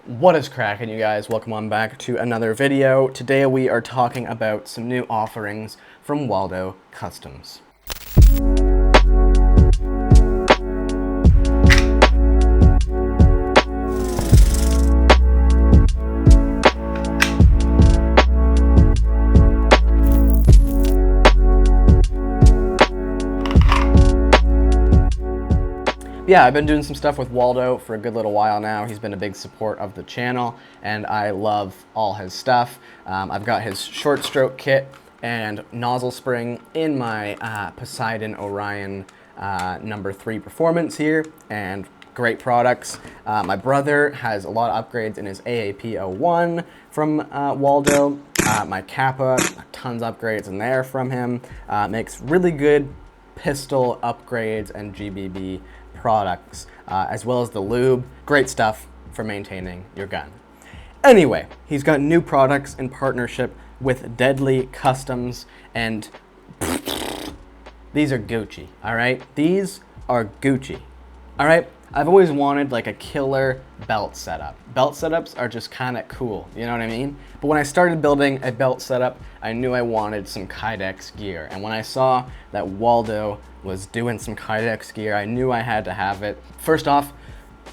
What is cracking, you guys? Welcome on back to another video. Today we are talking about some new offerings from Waldo Customs. Yeah, I've been doing some stuff with Waldo for a good little while now. He's been a big support of the channel, and I love all his stuff. I've got his short stroke kit and nozzle spring in my Poseidon Orion number 3 performance here, and great products. My brother has a lot of upgrades in his AAP01 from Waldo. My Kappa, tons of upgrades in there from him. Makes really good pistol upgrades and GBB products, as well as the lube. Great stuff for maintaining your gun. Anyway, he's got new products in partnership with Deadly Customs, and these are Gucci, all right? These are Gucci, all right? I've always wanted like a killer belt setup. Belt setups are just kind of cool, you know what I mean? But when I started building a belt setup, I knew I wanted some kydex gear. And when I saw that Waldo was doing some kydex gear, I knew I had to have it. First off,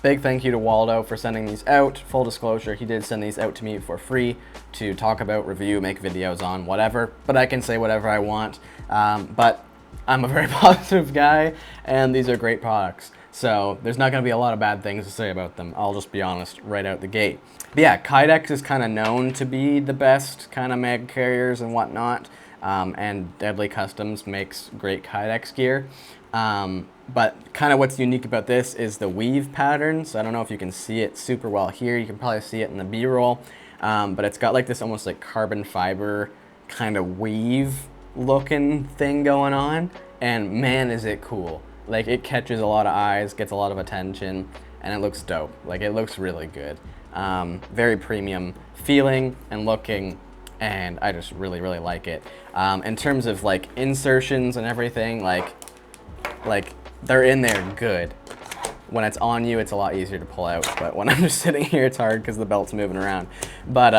big thank you to Waldo for sending these out. Full disclosure, he did send these out to me for free to talk about, review, make videos on, whatever. But I can say whatever I want. But I'm a very positive guy, and these are great products. So there's not going to be a lot of bad things to say about them. I'll just be honest right out the gate. But yeah, kydex is kind of known to be the best kind of mag carriers and whatnot. And Deadly Customs makes great kydex gear. But kind of what's unique about this is the weave pattern. So I don't know if you can see it super well here. You can probably see it in the B-roll. But it's got like this almost like carbon fiber kind of weave looking thing going on. And man, is it cool. Like, it catches a lot of eyes, gets a lot of attention, and it looks dope. Like, it looks really good. Very premium feeling and looking, and I just really, really like it. In terms of, like, insertions and everything, like they're in there good. When it's on you, it's a lot easier to pull out, but when I'm just sitting here, it's hard because the belt's moving around. But,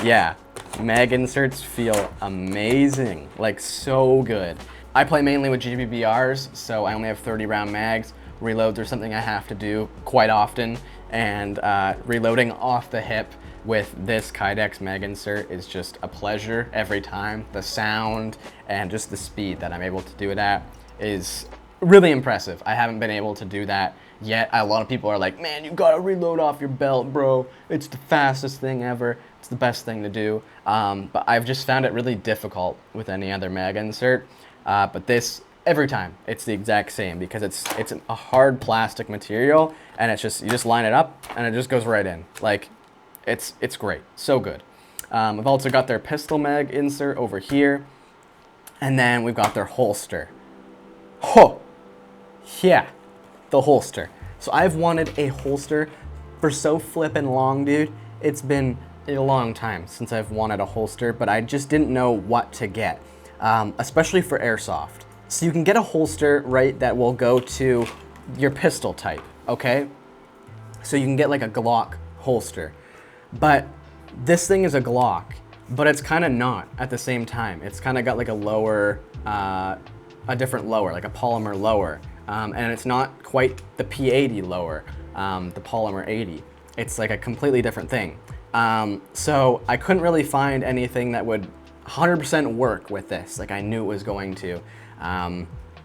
yeah, mag inserts feel amazing. Like, so good. I play mainly with GBBRs, so I only have 30 round mags. Reloads are something I have to do quite often, and reloading off the hip with this kydex mag insert is just a pleasure every time. The sound and just the speed that I'm able to do it at is really impressive. I haven't been able to do that yet. A lot of people are like, man, you gotta reload off your belt, bro. It's the fastest thing ever. It's the best thing to do. But I've just found it really difficult with any other mag insert. But this, every time, it's the exact same because it's a hard plastic material, and it's just, you just line it up and it just goes right in. Like, it's great, so good. I've also got their pistol mag insert over here, and then we've got their holster. Oh, yeah, the holster. So I've wanted a holster for so flippin' long, dude. It's been a long time since I've wanted a holster, but I just didn't know what to get. Especially for airsoft. So you can get a holster, right, that will go to your pistol type, okay? So you can get like a Glock holster. But this thing is a Glock, but it's kind of not at the same time. It's kind of got like a lower, a different lower, like a polymer lower. And it's not quite the P80 lower, the polymer 80. It's like a completely different thing. So I couldn't really find anything that would 100% work with this. Like, I knew it was going to.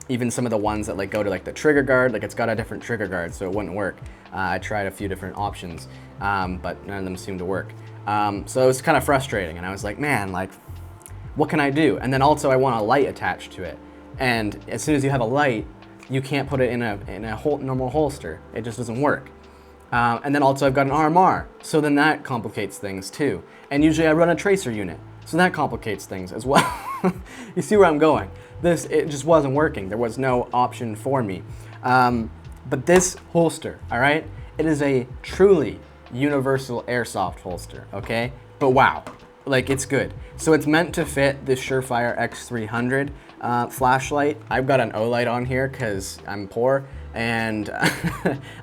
Even some of the ones that like go to like the trigger guard, like it's got a different trigger guard, so it wouldn't work. I tried a few different options, but none of them seemed to work. So it was kind of frustrating, and I was like, man, like, what can I do? And then also I want a light attached to it. And as soon as you have a light, you can't put it in a normal holster. It just doesn't work. And then also I've got an RMR, so then that complicates things too. And usually I run a tracer unit. So that complicates things as well. You see where I'm going. It just wasn't working. There was no option for me. But this holster, all right, it is a truly universal airsoft holster, okay? But wow, like, it's good. So it's meant to fit the Surefire X300 flashlight. I've got an O-light on here because I'm poor and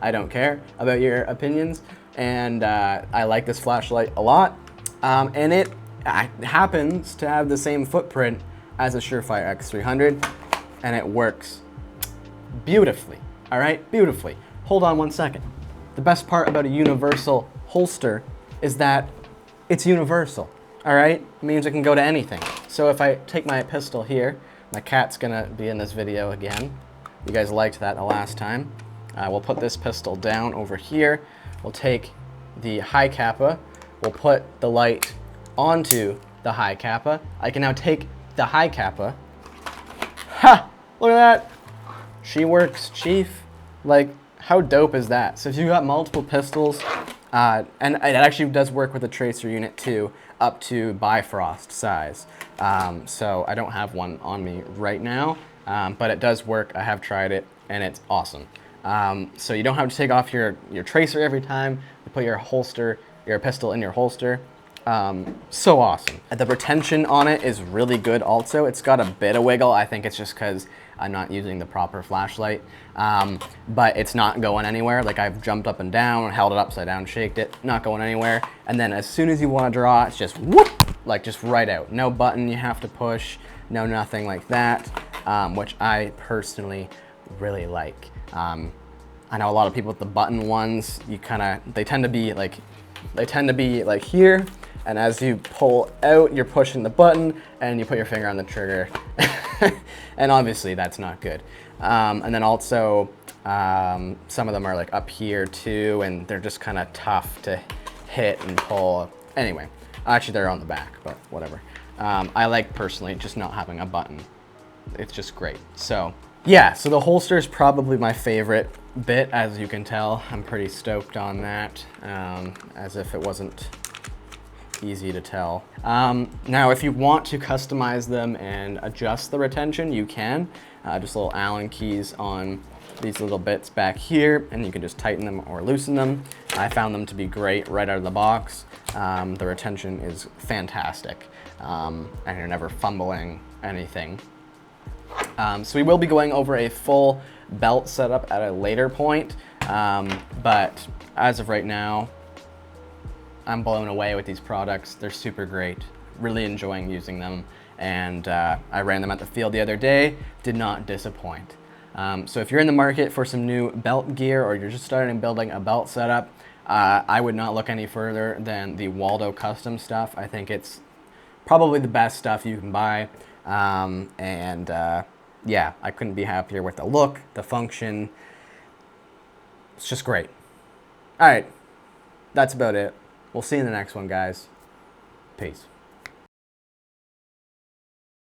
I don't care about your opinions. and I like this flashlight a lot. And it happens to have the same footprint as a Surefire X300, and it works beautifully, all right? Beautifully. Hold on one second. The best part about a universal holster is that it's universal, all right? It means it can go to anything. So if I take my pistol here, my cat's gonna be in this video again. You guys liked that the last time. We'll put this pistol down over here. We'll take the high kappa. We'll put the light onto the high kappa. I can now take the high kappa. Ha! Look at that. She works, chief. Like, how dope is that? So if you've got multiple pistols, and it actually does work with a tracer unit too, up to Bifrost size. So I don't have one on me right now, but it does work. I have tried it, and it's awesome. So you don't have to take off your tracer every time you put your pistol in your holster. So awesome. The retention on it is really good also. It's got a bit of wiggle. I think it's just because I'm not using the proper flashlight, but it's not going anywhere. Like, I've jumped up and down, held it upside down, shaked it, not going anywhere. And then as soon as you want to draw, it's just whoop, like just right out. No button you have to push, no nothing like that, which I personally really like. I know a lot of people with the button ones, they tend to be like here, and as you pull out, you're pushing the button and you put your finger on the trigger. And obviously that's not good. And then also, some of them are like up here too, and they're just kind of tough to hit and pull. Anyway, actually they're on the back, but whatever. I like personally just not having a button. It's just great. So yeah, so the holster is probably my favorite bit, as you can tell. I'm pretty stoked on that, as if it wasn't easy to tell. Now, if you want to customize them and adjust the retention, you can. Just little Allen keys on these little bits back here, and you can just tighten them or loosen them. I found them to be great right out of the box. The retention is fantastic, and you're never fumbling anything. So we will be going over a full belt setup at a later point, but as of right now, I'm blown away with these products. They're super great, really enjoying using them, and I ran them at the field the other day, did not disappoint. So if you're in the market for some new belt gear, or you're just starting building a belt setup, I would not look any further than the Waldo Customs stuff. I think it's probably the best stuff you can buy. Yeah, I couldn't be happier with the look, the function. It's just great. All right, that's about it. We'll see you in the next one, guys. Peace.